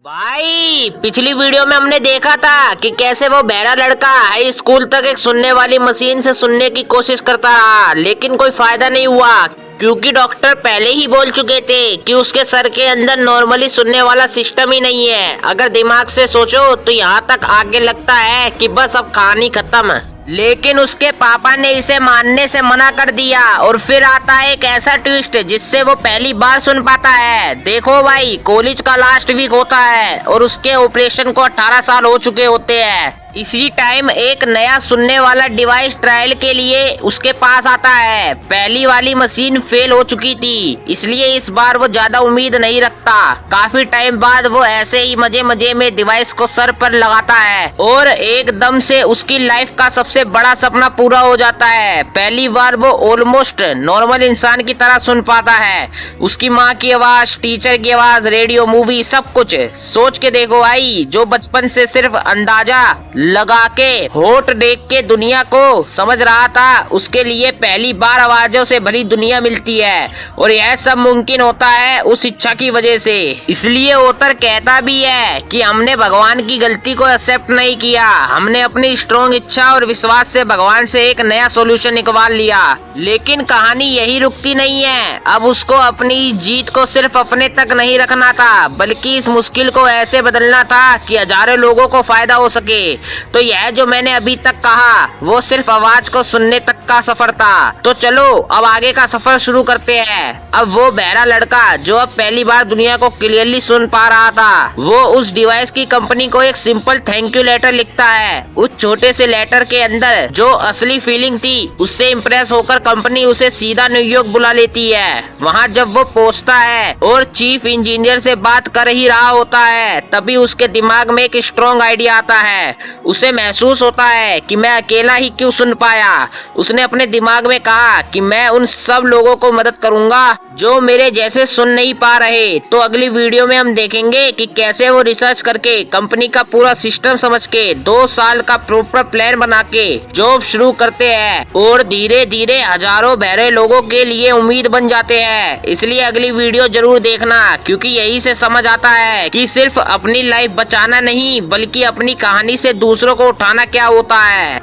भाई पिछली वीडियो में हमने देखा था कि कैसे वो बहरा लड़का हाई स्कूल तक एक सुनने वाली मशीन से सुनने की कोशिश करता रहा, लेकिन कोई फायदा नहीं हुआ क्योंकि डॉक्टर पहले ही बोल चुके थे कि उसके सर के अंदर नॉर्मली सुनने वाला सिस्टम ही नहीं है। अगर दिमाग से सोचो तो यहाँ तक आगे लगता है कि बस अब कहानी खत्म। लेकिन उसके पापा ने इसे मानने से मना कर दिया और फिर आता है एक ऐसा ट्विस्ट जिससे वो पहली बार सुन पाता है। देखो भाई, कॉलेज का लास्ट वीक होता है और उसके ऑपरेशन को 18 साल हो चुके होते हैं। इसी टाइम एक नया सुनने वाला डिवाइस ट्रायल के लिए उसके पास आता है। पहली वाली मशीन फेल हो चुकी थी, इसलिए इस बार वो ज्यादा उम्मीद नहीं रखता। काफी टाइम बाद वो ऐसे ही मजे मजे में डिवाइस को सर पर लगाता है और एकदम से उसकी लाइफ का सबसे बड़ा सपना पूरा हो जाता है। पहली बार वो ऑलमोस्ट नॉर्मल इंसान की तरह सुन पाता है। उसकी माँ की आवाज, टीचर की आवाज, रेडियो, मूवी, सब कुछ। सोच के देखो भाई, जो बचपन से सिर्फ अंदाजा लगा के होठ देख के दुनिया को समझ रहा था, उसके लिए पहली बार आवाजों से भरी दुनिया मिलती है। और यह सब मुमकिन होता है उस इच्छा की वजह से। इसलिए ऑथर कहता भी है कि हमने भगवान की गलती को एक्सेप्ट नहीं किया, हमने अपनी स्ट्रॉन्ग इच्छा और विश्वास से भगवान से एक नया सॉल्यूशन निकलवा लिया। लेकिन कहानी यही रुकती नहीं है। अब उसको अपनी जीत को सिर्फ अपने तक नहीं रखना था, बल्कि इस मुश्किल को ऐसे बदलना था कि हजारों लोगों को फायदा हो सके। तो यह जो मैंने अभी तक कहा वो सिर्फ आवाज को सुनने तक का सफर था। तो चलो अब आगे का सफर शुरू करते हैं। अब वो बहरा लड़का जो अब पहली बार दुनिया को क्लियरली सुन पा रहा था, वो उस डिवाइस की कंपनी को एक सिंपल थैंक यू लेटर लिखता है। उस छोटे से लेटर के अंदर जो असली फीलिंग थी उससे इम्प्रेस होकर कंपनी उसे सीधा न्यूयॉर्क बुला लेती है। वहाँ जब वो पहुँचता है और चीफ इंजीनियर से बात कर ही रहा होता है, तभी उसके दिमाग में एक स्ट्रॉन्ग आइडिया आता है। उसे महसूस होता है कि मैं अकेला ही क्यों सुन पाया। उसने अपने दिमाग में कहा कि मैं उन सब लोगों को मदद करूंगा जो मेरे जैसे सुन नहीं पा रहे। तो अगली वीडियो में हम देखेंगे कि कैसे वो रिसर्च करके कंपनी का पूरा सिस्टम समझ के 2 साल का प्रॉपर प्लान बना के जॉब शुरू करते हैं और धीरे धीरे हजारों बहरे लोगों के लिए उम्मीद बन जाते हैं। इसलिए अगली वीडियो जरूर देखना, क्योंकि यही से समझ आता है कि सिर्फ अपनी लाइफ बचाना नहीं बल्कि अपनी कहानी से दूसरों को उठाना क्या होता है।